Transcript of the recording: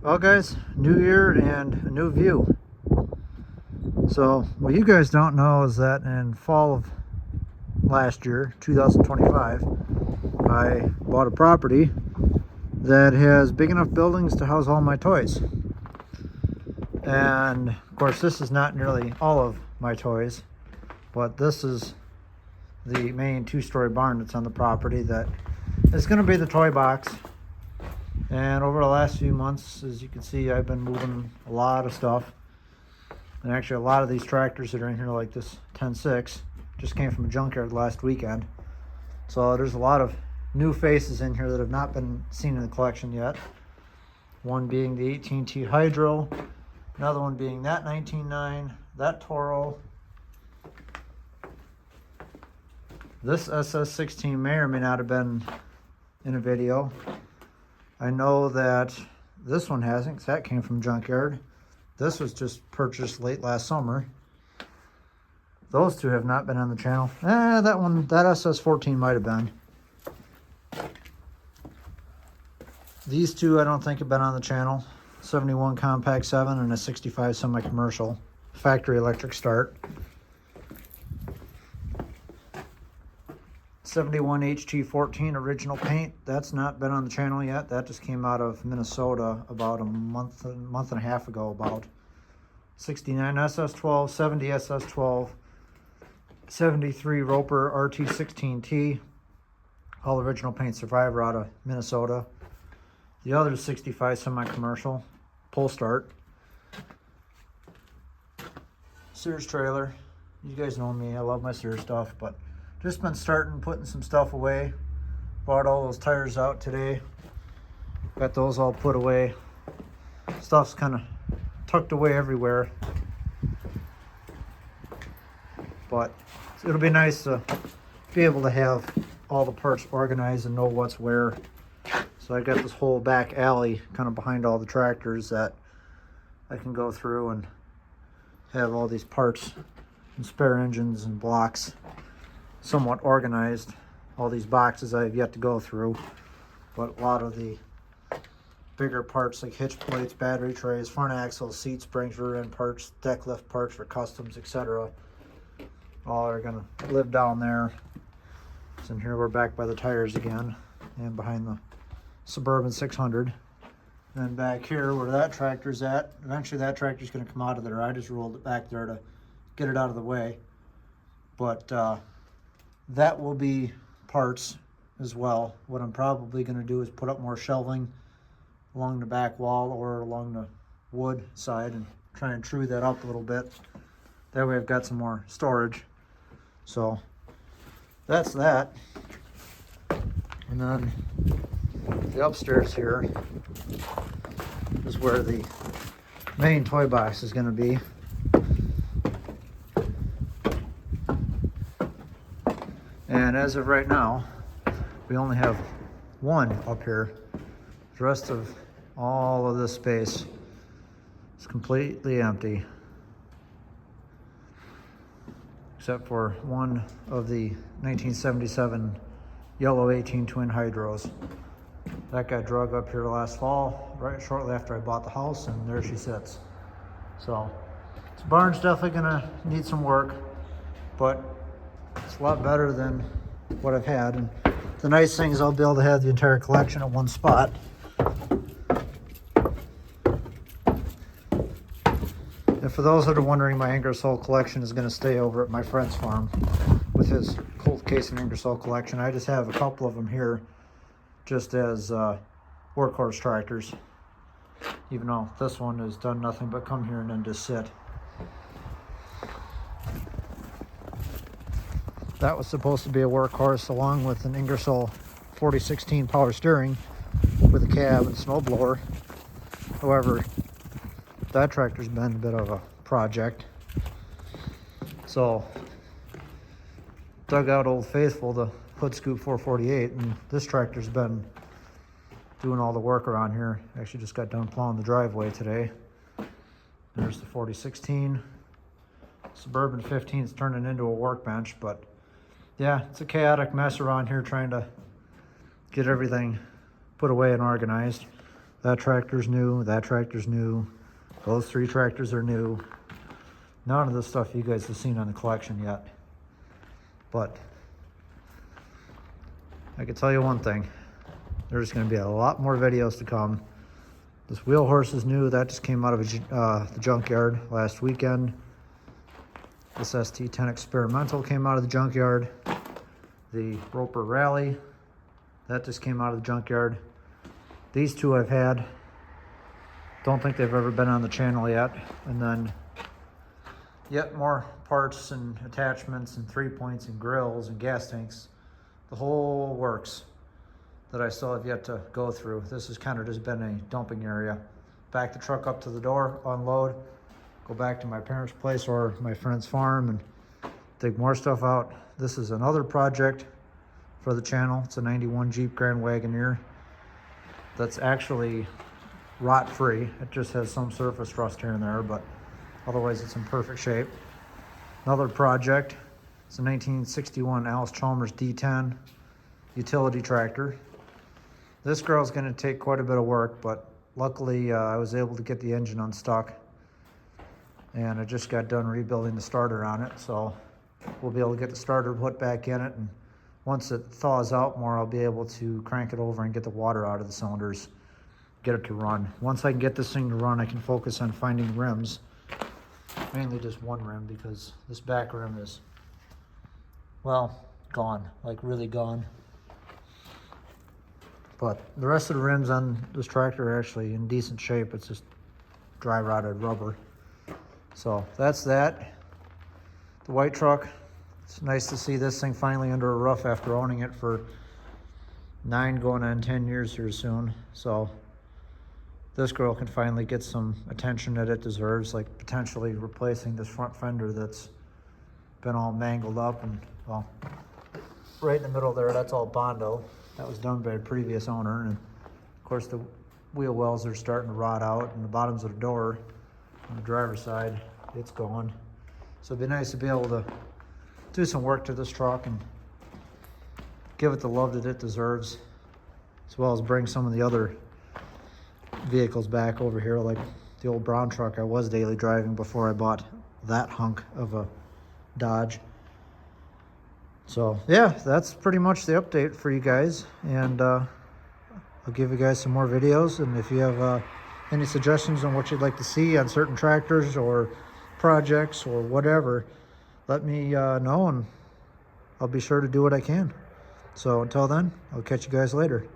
Well guys, new year and a new view. So what you guys don't know is that in fall of last year, 2025, I bought a property that has big enough buildings to house all my toys. And of course this is not nearly all of my toys, but this is the main two-story barn that's on the property that is going to be the toy box. And over the last few months, as you can see, I've been moving a lot of stuff. And actually a lot of these tractors that are in here, like this 10.6, just came from a junkyard last weekend. So there's a lot of new faces in here that have not been seen in the collection yet. One being the 18T Hydro, another one being that 19.9, that Toro. This SS16 may or may not have been in a video. I know that this one hasn't, because that came from junkyard. This was just purchased late last summer. Those two have not been on the channel. That SS14 might have been. These two I don't think have been on the channel. 71 Compact 7 and a 65 semi-commercial. Factory electric start. 71 HT14 original paint. That's not been on the channel yet. That just came out of Minnesota about a month and a half ago. About 69 SS12, 70 SS12, 73 Roper RT16T. All original paint, Survivor out of Minnesota. The other 65 semi-commercial, pull start. Sears trailer. You guys know me, I love my Sears stuff, but just been putting some stuff away. Bought all those tires out today. Got those all put away. Stuff's kind of tucked away everywhere. But it'll be nice to be able to have all the parts organized and know what's where. So I got this whole back alley kind of behind all the tractors that I can go through and have all these parts and spare engines and blocks somewhat organized. All these boxes I have yet to go through, but a lot of the bigger parts like hitch plates, battery trays, front axles, seat springs, rear end parts, deck lift parts for customs, etc. all are gonna live down there. So in here we're back by the tires again and behind the Suburban 600. Then back here where that tractor's at, eventually that tractor's gonna come out of there. I just rolled it back there to get it out of the way. But that will be parts as well. What I'm probably going to do is put up more shelving along the back wall or along the wood side and try and true that up a little bit. That way I've got some more storage. So that's that. And then the upstairs here is where the main toy box is going to be. And as of right now, we only have one up here. The rest of all of this space is completely empty, except for one of the 1977 yellow 18 twin hydros. That got drug up here last fall, right shortly after I bought the house, and there she sits. So this barn's definitely gonna need some work, but it's a lot better than what I've had. And the nice thing is I'll be able to have the entire collection at one spot. And for those that are wondering, my Ingersoll collection is going to stay over at my friend's farm with his Colt Case and Ingersoll collection. I just have a couple of them here just as workhorse tractors, even though this one has done nothing but come here and then just sit. That was supposed to be a workhorse along with an Ingersoll 4016 power steering with a cab and snowblower. However, that tractor's been a bit of a project. So, dug out Old Faithful, the Hood Scoop 448, and this tractor's been doing all the work around here. Actually just got done plowing the driveway today. There's the 4016. Suburban 15 is turning into a workbench, but yeah, it's a chaotic mess around here trying to get everything put away and organized. That tractor's new, that tractor's new. Those 3 tractors are new. None of the stuff you guys have seen on the collection yet. But I can tell you one thing. There's going to be a lot more videos to come. This wheel horse is new. That just came out of the junkyard last weekend. This ST10 Experimental came out of the junkyard. The Roper Rally, that just came out of the junkyard. These 2 I've had. Don't think they've ever been on the channel yet. And then yet more parts and attachments and 3-points and grills and gas tanks. The whole works that I still have yet to go through. This has kind of just been a dumping area. Back the truck up to the door, unload, go back to my parents' place or my friend's farm and dig more stuff out. This is another project for the channel. It's a 91 Jeep Grand Wagoneer that's actually rot-free. It just has some surface rust here and there, but otherwise it's in perfect shape. Another project, it's a 1961 Alice Chalmers D10 utility tractor. This girl's gonna take quite a bit of work, but luckily I was able to get the engine unstuck and I just got done rebuilding the starter on it, so we'll be able to get the starter put back in it, and once it thaws out more, I'll be able to crank it over and get the water out of the cylinders, get it to run. Once I can get this thing to run, I can focus on finding rims, mainly just one rim, because this back rim is, well, gone, like really gone. But the rest of the rims on this tractor are actually in decent shape. It's just dry rotted rubber. So that's that. The white truck, it's nice to see this thing finally under a roof after owning it for 9 going on 10 years here soon. So this girl can finally get some attention that it deserves, like potentially replacing this front fender that's been all mangled up. And well, right in the middle there, that's all Bondo. That was done by a previous owner. And of course the wheel wells are starting to rot out, and the bottoms of the door on the driver's side, it's going. So it'd be nice to be able to do some work to this truck and give it the love that it deserves, as well as bring some of the other vehicles back over here, like the old brown truck I was daily driving before I bought that hunk of a Dodge. So yeah, that's pretty much the update for you guys, and I'll give you guys some more videos, and if you have any suggestions on what you'd like to see on certain tractors or projects or whatever, let me know, and I'll be sure to do what I can. So until then, I'll catch you guys later.